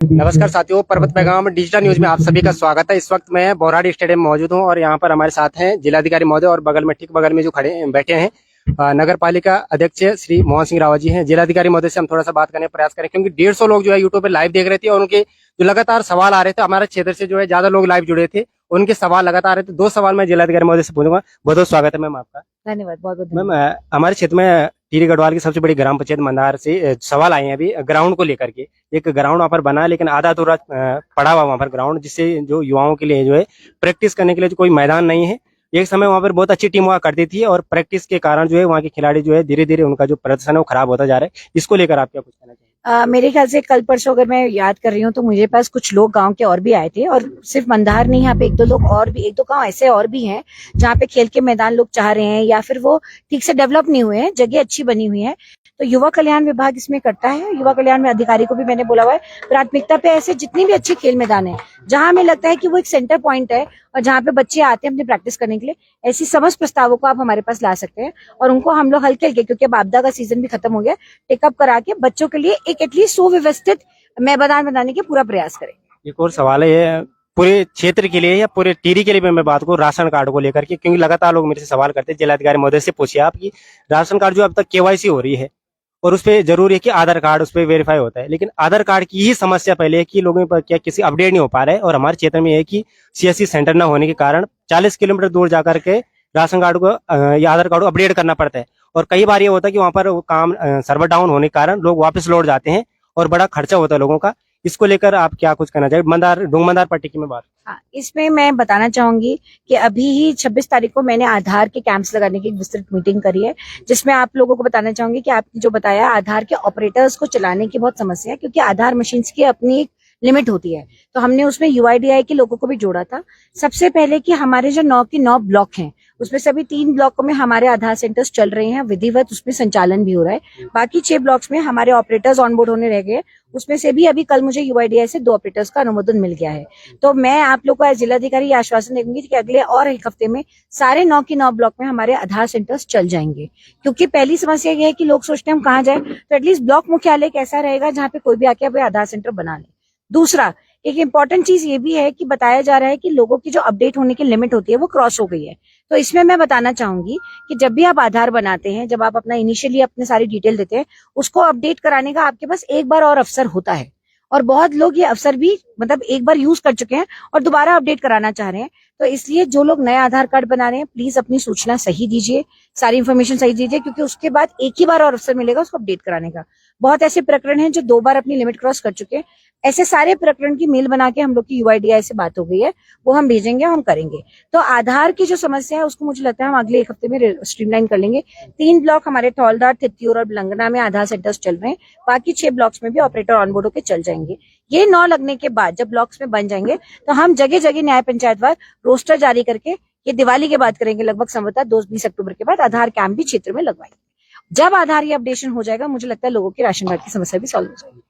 नमस्कार साथियों, पर्वत पैगाम डिजिटल न्यूज में आप सभी का स्वागत है। इस वक्त मैं बोराड़ी स्टेडियम में मौजूद हूं और यहां पर हमारे साथ हैं जिलाधिकारी महोदय और बगल में ठीक बगल में जो खड़े बैठे हैं नगर पालिका अध्यक्ष श्री मोहन सिंह रावत जी हैं। जिलाधिकारी महोदय से हम थोड़ा सा बात करने का प्रयास करें, क्योंकि 150 लोग जो है यूट्यूब पे लाइव देख रहे थे और उनके जो लगातार सवाल आ रहे थे, हमारे क्षेत्र से जो है ज्यादा लोग लाइव जुड़े थे, उनके सवाल लगातार आ रहे थे। 2 सवाल मैं जिलाधिकारी महोदय से पूछूंगा। बहुत बहुत स्वागत है मैम आपका। धन्यवाद, बहुत बहुत मैम, धन्यवाद। हमारे क्षेत्र में टिहरी गढ़वाल की सबसे बड़ी ग्राम पंचायत मंदार से सवाल आए हैं अभी ग्राउंड को लेकर के। एक ग्राउंड वहाँ पर बना है, लेकिन आधा अधूरा पड़ा हुआ वहाँ पर ग्राउंड, जिससे जो युवाओं के लिए जो है प्रैक्टिस करने के लिए कोई मैदान नहीं है। एक समय वहाँ पर बहुत अच्छी टीम हुआ करती थी और प्रैक्टिस के कारण जो है वहाँ के खिलाड़ी जो है धीरे धीरे उनका जो प्रदर्शन है वो खराब होता जा रहा है। इसको लेकर आप क्या कुछ कहना चाहिए? मेरे ख्याल से कल परसों अगर मैं याद कर रही हूँ तो मुझे पास कुछ लोग गांव के और भी आए थे, और सिर्फ मंदार नहीं, यहाँ पे एक दो गांव ऐसे और भी हैं जहाँ पे खेल के मैदान लोग चाह रहे हैं या फिर वो ठीक से डेवलप नहीं हुए हैं, जगह अच्छी बनी हुई है। तो युवा कल्याण विभाग इसमें करता है। युवा कल्याण में अधिकारी को भी मैंने बोला हुआ है प्राथमिकता पे ऐसे जितनी भी अच्छे खेल मैदान है जहां हमें लगता है कि वो एक सेंटर पॉइंट है और जहाँ पे बच्चे आते हैं अपनी प्रैक्टिस करने के लिए, ऐसी समस्त प्रस्तावों को आप हमारे पास ला सकते हैं और उनको हम लोग हल्के हल्के, क्योंकि अब आपदा का सीजन भी खत्म हो गया, टेकअप करा के बच्चों के लिए एक एटलीस्ट सुव्यवस्थित मैदान बनाने के पूरा प्रयास करेंगे। एक और सवाल है, ये पूरे क्षेत्र के लिए या पूरे टिहरी के लिए मैं बात करूँ राशन कार्ड को लेकर के, क्योंकि लगातार लोग मेरे से सवाल करते हैं। जिलाधिकारी महोदय से पूछिए आप कि राशन कार्ड जो अब तक केवाईसी हो रही है और उस पर जरूरी है कि आधार कार्ड उस पर वेरीफाई होता है, लेकिन आधार कार्ड की ही समस्या पहले है कि लोगों पर क्या किसी अपडेट नहीं हो पा रहा है। और हमारे क्षेत्र में यह है कि सीएससी सेंटर न होने के कारण 40 किलोमीटर दूर जाकर के राशन कार्ड को या आधार कार्ड को अपडेट करना पड़ता है। और कई बार ये होता है कि वहां पर वो काम सर्वर डाउन होने के कारण लोग वापस लौट जाते हैं और बड़ा खर्चा होता है लोगों का। इसको लेकर आप क्या कुछ कहना चाहिए? डूंगमंदार पट्टी की मैं बात। हाँ, इसमें मैं बताना चाहूंगी कि अभी ही 26 तारीख को मैंने आधार के कैंप्स लगाने की एक विस्तृत मीटिंग करी है, जिसमें आप लोगों को बताना चाहूंगी कि आपने जो बताया आधार के ऑपरेटर्स को चलाने की बहुत समस्या है, क्योंकि आधार मशीन की अपनी एक लिमिट होती है। तो हमने उसमें यूआईडीआई के लोगों को भी जोड़ा था। सबसे पहले कि हमारे जो 9 के 9 ब्लॉक हैं उसमें सभी 3 ब्लॉकों में हमारे आधार सेंटर्स चल रहे हैं, विधिवत उसमें संचालन भी हो रहा है। बाकी 6 ब्लॉक्स में हमारे ऑपरेटर्स ऑनबोर्ड होने रह गए। उसमें से भी अभी कल मुझे यूआईडीआई से 2 ऑपरेटर्स का अनुमोदन मिल गया है। तो मैं आप लोग को एज जिलाधिकारी आश्वासन देंगी कि अगले और एक हफ्ते में सारे 9 के 9 ब्लॉक में हमारे आधार सेंटर्स चल जाएंगे। क्योंकि पहली समस्या ये है कि लोग सोचते हैं हम कहाँ जाए, तो एटलीस्ट ब्लॉक मुख्यालय कैसा रहेगा जहाँ पे कोई भी आके आधार सेंटर बना ले। दूसरा, एक इम्पॉर्टेंट चीज ये भी है कि बताया जा रहा है कि लोगों की जो अपडेट होने की लिमिट होती है वो क्रॉस हो गई है। तो इसमें मैं बताना चाहूंगी कि जब भी आप आधार बनाते हैं, जब आप अपना इनिशियली अपने सारी डिटेल देते हैं, उसको अपडेट कराने का आपके पास एक बार और अवसर होता है। और बहुत लोग ये अवसर भी मतलब एक बार यूज कर चुके हैं और दोबारा अपडेट कराना चाह रहे हैं। तो इसलिए जो लोग नया आधार कार्ड बना रहे हैं, प्लीज अपनी सूचना सही दीजिए, सारी इन्फॉर्मेशन सही दीजिए, क्योंकि उसके बाद एक ही बार और अवसर मिलेगा उसको अपडेट कराने का। बहुत ऐसे प्रकरण हैं जो 2 बार अपनी लिमिट क्रॉस कर चुके हैं। ऐसे सारे प्रकरण की मेल बना के हम लोग की यूआईडीआई से बात हो गई है, वो हम भेजेंगे, हम करेंगे। तो आधार की जो समस्या है उसको मुझे लगता है हम अगले 1 हफ्ते में स्ट्रीमलाइन कर लेंगे। 3 ब्लॉक हमारे ठौलदार, तित्तियोर और बिलंगना में आधार सेंटर्स चल रहे हैं। बाकी 6 ब्लॉक्स में भी ऑपरेटर ऑनबोर्ड होकर चल जाएंगे। ये 9 लगने के बाद जब ब्लॉक्स में बन जाएंगे तो हम जगह जगह न्याय पंचायतवार रोस्टर जारी करके ये दिवाली के बाद करेंगे, लगभग संभवतः 20 अक्टूबर के बाद आधार कैंप भी क्षेत्र में लगवाएंगे। जब आधार ये अपडेशन हो जाएगा, मुझे लगता है लोगों की राशन कार्ड की समस्या भी सॉल्व हो जाएगी।